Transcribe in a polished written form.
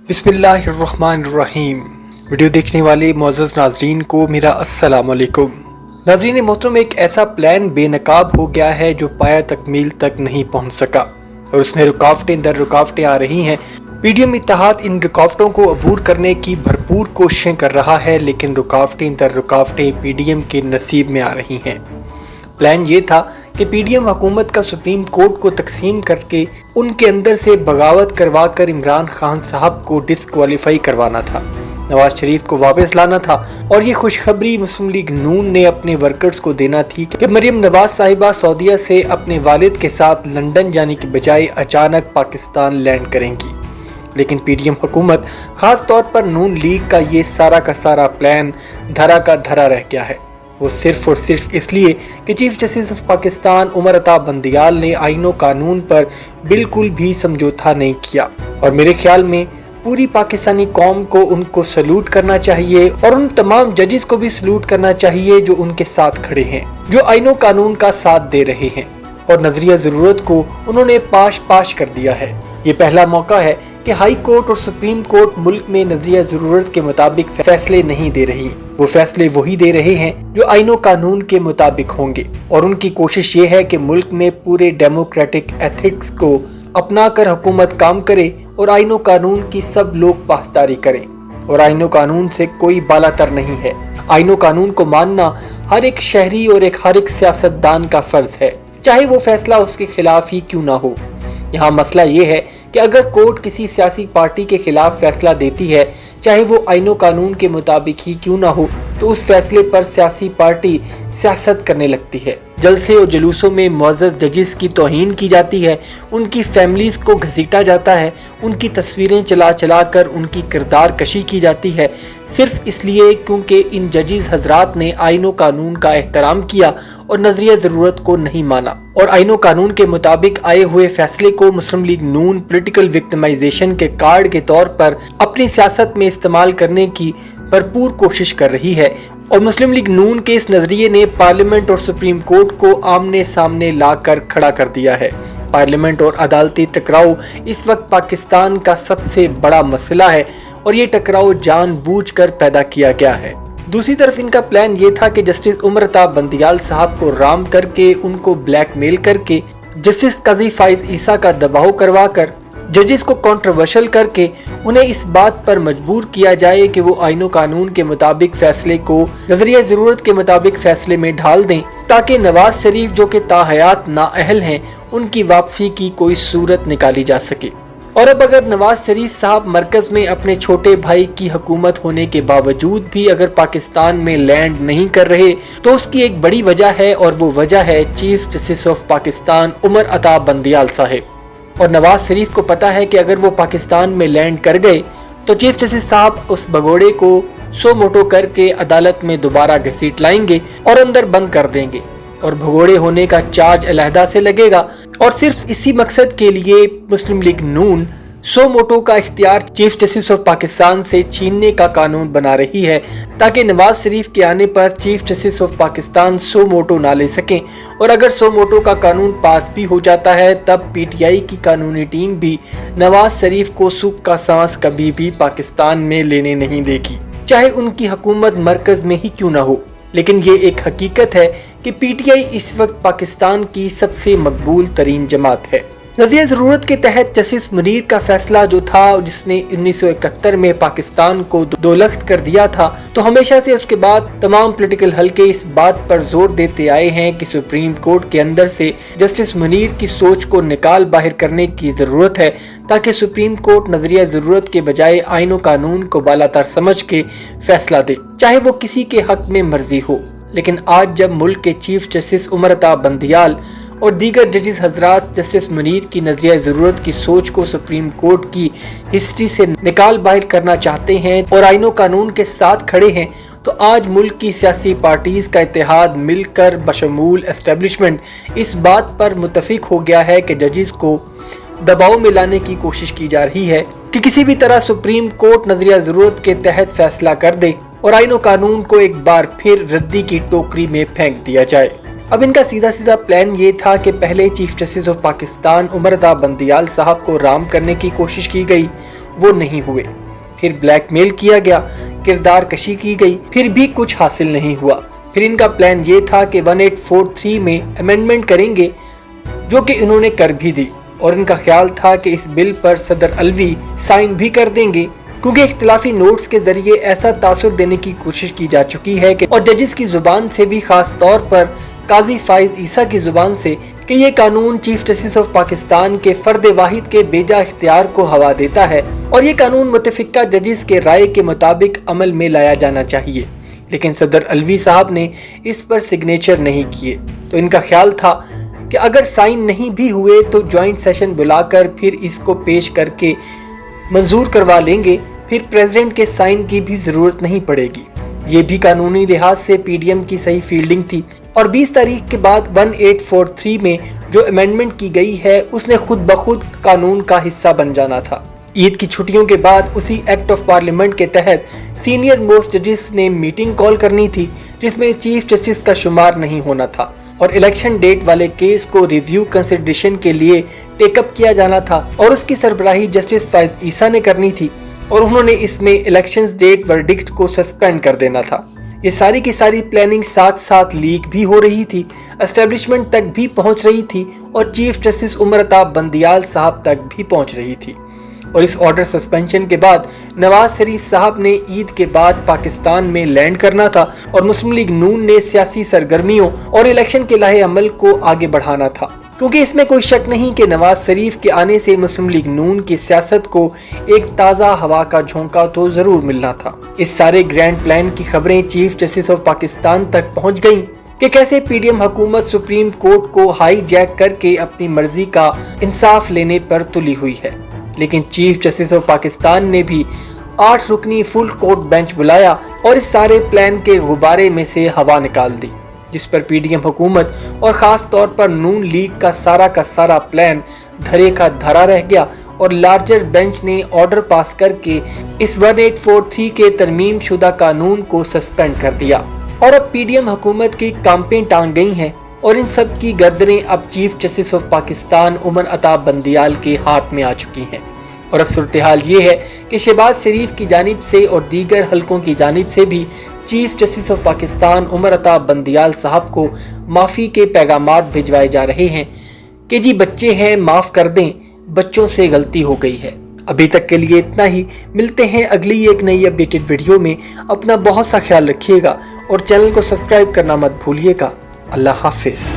بسم اللہ الرحمن الرحیم۔ ویڈیو دیکھنے والے معزز ناظرین کو میرا السلام علیکم۔ ناظرین محترم، ایک ایسا پلان بے نقاب ہو گیا ہے جو پایہ تکمیل تک نہیں پہنچ سکا اور اس میں رکاوٹیں در رکاوٹیں آ رہی ہیں۔ پی ڈی ایم اتحاد ان رکاوٹوں کو عبور کرنے کی بھرپور کوششیں کر رہا ہے، لیکن رکاوٹیں در رکاوٹیں پی ڈی ایم کے نصیب میں آ رہی ہیں۔ پلان یہ تھا کہ پی ڈی ایم حکومت کا سپریم کورٹ کو تقسیم کر کے ان کے اندر سے بغاوت کروا کر عمران خان صاحب کو ڈسکوالیفائی کروانا تھا، نواز شریف کو واپس لانا تھا، اور یہ خوشخبری مسلم لیگ نون نے اپنے ورکرز کو دینا تھی کہ مریم نواز صاحبہ سعودیہ سے اپنے والد کے ساتھ لندن جانے کی بجائے اچانک پاکستان لینڈ کریں گی۔ لیکن پی ڈی ایم حکومت، خاص طور پر نون لیگ کا یہ سارا کا سارا پلان دھرا کا دھرا رہ گیا ہے۔ وہ صرف اور صرف اس لیے کہ chief justice of Pakistan Umar Ata Bandial نے آئین و قانون پر بالکل بھی سمجھوتا نہیں کیا، اور میرے خیال میں پوری پاکستانی قوم کو ان کو سلوٹ کرنا چاہیے، اور ان تمام ججز کو بھی سلوٹ کرنا چاہیے جو ان کے ساتھ کھڑے ہیں، جو آئین و قانون کا ساتھ دے رہے ہیں، اور نظریہ ضرورت کو انہوں نے پاش کر دیا ہے۔ یہ پہلا موقع ہے کہ ہائی کورٹ اور سپریم کورٹ ملک میں نظریہ ضرورت کے مطابق فیصلے نہیں دے رہی۔ وہ فیصلے وہی دے رہے ہیں جو آئین و قانون کے مطابق ہوں گے، اور ان کی کوشش یہ ہے کہ ملک میں پورے ڈیموکریٹک ایتھکس کو اپنا کر حکومت کام کرے اور آئین و قانون کی سب لوگ پاسداری کریں، اور آئین و قانون سے کوئی بالا تر نہیں ہے۔ آئین و قانون کو ماننا ہر ایک شہری اور ہر ایک سیاستدان کا فرض ہے، چاہے وہ فیصلہ اس کے خلاف ہی کیوں نہ ہو۔ یہاں مسئلہ یہ ہے کہ اگر کورٹ کسی سیاسی پارٹی کے خلاف فیصلہ دیتی ہے، چاہے وہ آئین و قانون کے مطابق ہی کیوں نہ ہو، تو اس فیصلے پر سیاسی پارٹی سیاست کرنے لگتی ہے۔ جلسے اور جلوسوں میں معزز ججز کی توہین کی جاتی ہے، ان کی فیملیز کو گھسیٹا جاتا ہے، ان کی تصویریں چلا کر ان کی کردار کشی کی جاتی ہے، صرف اس لیے کیونکہ ان ججز حضرات نے آئین و قانون کا احترام کیا اور نظریہ ضرورت کو نہیں مانا، اور آئین و قانون کے مطابق آئے ہوئے فیصلے کو مسلم لیگ نون پولیٹیکل وکٹمائزیشن کے کارڈ کے طور پر اپنی سیاست میں استعمال کرنے کی بھرپور کوشش کر رہی ہے۔ اور مسلم لیگ نون کے اس نظریے نے پارلیمنٹ اور سپریم کورٹ کو آمنے سامنے لا کر کھڑا کر دیا ہے۔ پارلیمنٹ اور عدالتی ٹکراؤ اس وقت پاکستان کا سب سے بڑا مسئلہ ہے، اور یہ ٹکراؤ جان بوجھ کر پیدا کیا گیا ہے۔ دوسری طرف ان کا پلان یہ تھا کہ جسٹس عمر عطا بندیال صاحب کو رام کر کے، ان کو بلیک میل کر کے، جسٹس قاضی فائز عیسیٰ کا دباؤ کروا کر، ججز کو کنٹروورشل کر کے انہیں اس بات پر مجبور کیا جائے کہ وہ آئین و قانون کے مطابق فیصلے کو نظریہ ضرورت کے مطابق فیصلے میں ڈھال دیں، تاکہ نواز شریف جو کہ تاحیات نااہل ہیں، ان کی واپسی کی کوئی صورت نکالی جا سکے۔ اور اب اگر نواز شریف صاحب مرکز میں اپنے چھوٹے بھائی کی حکومت ہونے کے باوجود بھی اگر پاکستان میں لینڈ نہیں کر رہے، تو اس کی ایک بڑی وجہ ہے، اور وہ وجہ ہے chief justice of Pakistan Umar Ata Bandial صاحب۔ اور نواز شریف کو پتا ہے کہ اگر وہ پاکستان میں لینڈ کر گئے تو چیف جسٹس صاحب اس بگوڑے کو سو موٹو کر کے عدالت میں دوبارہ گھسیٹ لائیں گے اور اندر بند کر دیں گے، اور بھگوڑے ہونے کا چارج علیحدہ سے لگے گا، اور صرف اسی مقصد کے لیے مسلم لیگ نون سو موٹو کا اختیار چیف جسٹس آف پاکستان سے چھیننے کا قانون بنا رہی ہے، تاکہ نواز شریف کے آنے پر chief justice of Pakistan suo motu نہ لے سکیں، اور اگر سو موٹو کا قانون پاس بھی ہو جاتا ہے تب پی ٹی آئی کی قانونی ٹیم بھی نواز شریف کو سکھ کا سانس کبھی بھی پاکستان میں لینے نہیں دے گی، چاہے ان کی حکومت مرکز میں ہی کیوں نہ ہو۔ لیکن یہ ایک حقیقت ہے کہ پی ٹی آئی اس وقت پاکستان کی سب سے مقبول ترین جماعت ہے۔ نظریہ ضرورت کے تحت جسٹس منیر کا فیصلہ جو تھا، جس نے 1971 میں پاکستان کو دو لخت کر دیا تھا، تو ہمیشہ سے اس کے بعد تمام پولیٹیکل حلقے اس بات پر زور دیتے آئے ہیں کہ سپریم کورٹ کے اندر سے جسٹس منیر کی سوچ کو نکال باہر کرنے کی ضرورت ہے، تاکہ سپریم کورٹ نظریہ ضرورت کے بجائے آئین و قانون کو بالا تر سمجھ کے فیصلہ دے، چاہے وہ کسی کے حق میں مرضی ہو۔ لیکن آج جب ملک کے چیف جسٹس عمر عطا بندیال اور دیگر ججز حضرات جسٹس منیر کی نظریہ ضرورت کی سوچ کو سپریم کورٹ کی ہسٹری سے نکال باہر کرنا چاہتے ہیں اور آئین و قانون کے ساتھ کھڑے ہیں، تو آج ملک کی سیاسی پارٹیز کا اتحاد مل کر بشمول اسٹیبلشمنٹ اس بات پر متفق ہو گیا ہے کہ ججز کو دباؤ میں لانے کی کوشش کی جا رہی ہے کہ کسی بھی طرح سپریم کورٹ نظریہ ضرورت کے تحت فیصلہ کر دے اور آئین و قانون کو ایک بار پھر ردی کی ٹوکری میں پھینک دیا جائے۔ اب ان کا سیدھا پلان یہ تھا کہ پہلے chief justice of Pakistan Umar Ata Bandial صاحب کو رام کرنے کی کوشش کی گئی، وہ نہیں ہوئے۔ پھر بلیک میل کیا گیا، کردار کشی کی گئی، پھر بھی کچھ حاصل نہیں ہوا۔ پھر ان کا پلان یہ تھا کہ 1843 میں امینڈمنٹ کریں گے، جو کہ انہوں نے کر بھی دی، اور ان کا خیال تھا کہ اس بل پر صدر علوی سائن بھی کر دیں گے، کیونکہ اختلافی نوٹس کے ذریعے ایسا تاثر دینے کی کوشش کی جا چکی ہے کہ اور ججز کی زبان سے بھی، خاص طور پر قاضی فائز عیسیٰ کی زبان سے، کہ یہ قانون چیف جسٹس آف پاکستان کے فرد واحد کے بیجا اختیار کو ہوا دیتا ہے، اور یہ قانون متفقہ ججز کے رائے کے مطابق عمل میں لایا جانا چاہیے۔ لیکن صدر علوی صاحب نے اس پر سگنیچر نہیں کیے، تو ان کا خیال تھا کہ اگر سائن نہیں بھی ہوئے تو جوائنٹ سیشن بلا کر پھر اس کو پیش کر کے منظور کروا لیں گے، پھر پریزیڈنٹ کے سائن کی بھی ضرورت نہیں پڑے گی۔ یہ بھی قانونی لحاظ سے پی ڈی ایم کی صحیح فیلڈنگ تھی، اور 20 تاریخ کے بعد 1843 میں جو امینڈمنٹ کی گئی ہے اس نے خود بخود قانون کا حصہ بن جانا تھا۔ عید کی چھٹیوں کے بعد اسی ایکٹ آف پارلیمنٹ کے تحت سینئر موسٹ ججز نے میٹنگ کال کرنی تھی، جس میں چیف جسٹس کا شمار نہیں ہونا تھا، اور الیکشن ڈیٹ والے کیس کو ریویو کنسیڈریشن کے لیے ٹیک اپ کیا جانا تھا، اور اس کی سربراہی جسٹس فائز عیسیٰ نے کرنی تھی، اور انہوں نے اس میں الیکشنز ڈیٹ ورڈکٹ کو سسپینڈ کر دینا تھا۔ یہ ساری کی ساری پلاننگ ساتھ ساتھ لیک بھی ہو رہی تھی، اسٹیبلشمنٹ تک بھی پہنچ رہی تھی، اور چیف جسٹس عمر عطا بندیال صاحب تک بھی پہنچ رہی تھی۔ اور اس آرڈر سسپینشن کے بعد نواز شریف صاحب نے عید کے بعد پاکستان میں لینڈ کرنا تھا، اور مسلم لیگ نون نے سیاسی سرگرمیوں اور الیکشن کے لاہے عمل کو آگے بڑھانا تھا، کیونکہ اس میں کوئی شک نہیں کہ نواز شریف کے آنے سے مسلم لیگ نون کی سیاست کو ایک تازہ ہوا کا جھونکا تو ضرور ملنا تھا۔ اس سارے گرینڈ پلان کی خبریں چیف جسٹس آف پاکستان تک پہنچ گئیں کہ کیسے پی ڈی ایم حکومت سپریم کورٹ کو ہائی جیک کر کے اپنی مرضی کا انصاف لینے پر تلی ہوئی ہے۔ لیکن چیف جسٹس آف پاکستان نے بھی 8 رکنی فل کورٹ بینچ بلایا اور اس سارے پلان کے غبارے میں سے ہوا نکال دی، جس پر پی ڈی ایم حکومت اور خاص طور پر نون لیگ کا سارا پلان دھرے کا دھرا رہ گیا، اور لارجر بینچ نے آرڈر پاس کر کے اس 1843 کے ترمیم شدہ قانون کو سسپینڈ کر دیا، اور اب پی ڈی ایم حکومت کی کامپیں ٹانگ گئی ہیں، اور ان سب کی گردنیں اب chief justice of Pakistan Umar Ata Bandial کے ہاتھ میں آ چکی ہیں۔ اور اب صورتحال یہ ہے کہ شہباز شریف کی جانب سے اور دیگر حلقوں کی جانب سے بھی chief justice of Pakistan Umar Ata Bandial صاحب کو معافی کے پیغامات بھجوائے جا رہے ہیں کہ جی بچے ہیں، معاف کر دیں، بچوں سے غلطی ہو گئی ہے۔ ابھی تک کے لیے اتنا ہی، ملتے ہیں اگلی ایک نئی اپڈیٹڈ ویڈیو میں۔ اپنا بہت سا خیال رکھیے گا اور چینل کو سبسکرائب کرنا مت بھولیے گا۔ اللہ حافظ۔